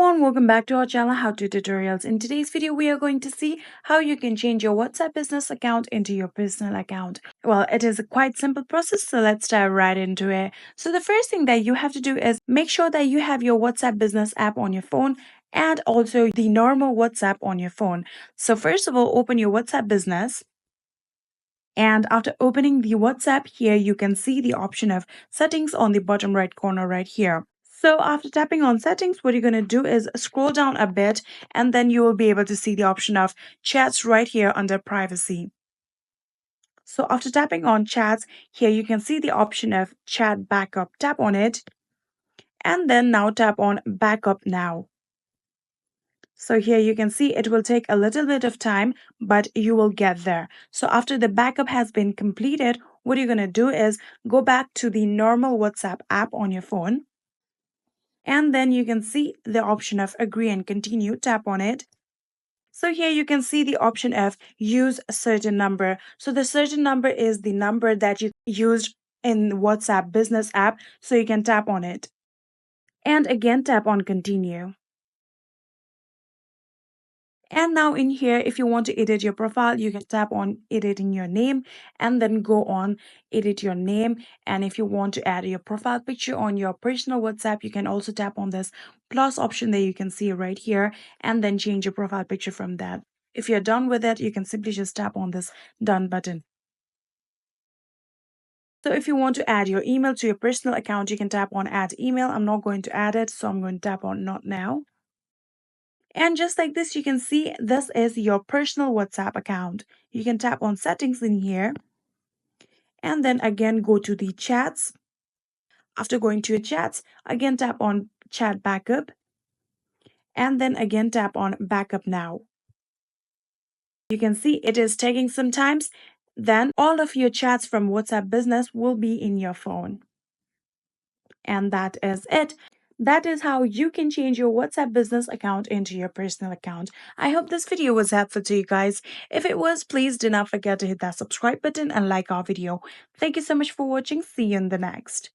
everyone, welcome back to our channel How to Tutorials. In today's video, we are going to see how you can change your WhatsApp business account into your personal account. Well, it is a quite simple process, so let's dive right into it. So the first thing that you have to do is make sure that you have your WhatsApp business app on your phone and also the normal WhatsApp on your phone. So first of all, open your WhatsApp business. And after opening the WhatsApp here, you can see the option of settings on the bottom right corner right here. So after tapping on settings, what you're going to do is scroll down a bit and then you will be able to see the option of chats right here under privacy. So after tapping on chats, here you can see the option of chat backup. Tap on it and then now tap on backup now. So here you can see it will take a little bit of time, but you will get there. So after the backup has been completed, what you're going to do is go back to the normal WhatsApp app on your phone. And then you can see the option of agree and continue. Tap on it. So here you can see the option of use a certain number. So the certain number is the number that you used in WhatsApp business app. So you can tap on it. And again, tap on continue. And now in here, if you want to edit your profile, you can tap on editing your name and then go on edit your name. And if you want to add your profile picture on your personal WhatsApp, you can also tap on this plus option that you can see right here and then change your profile picture from that. If you're done with it, you can simply just tap on this done button. So if you want to add your email to your personal account, you can tap on add email. I'm not going to add it, so I'm going to tap on not now. And just like this, you can see this is your personal WhatsApp account. You can tap on settings in here and then again go to the chats. After going to your chats, again tap on chat backup and then again tap on backup now. You can see it is taking some time. Then all of your chats from WhatsApp business will be in your phone. And that is it. That is how you can change your WhatsApp business account into your personal account. I hope this video was helpful to you guys. If it was, please do not forget to hit that subscribe button and like our video. Thank you so much for watching. See you in the next.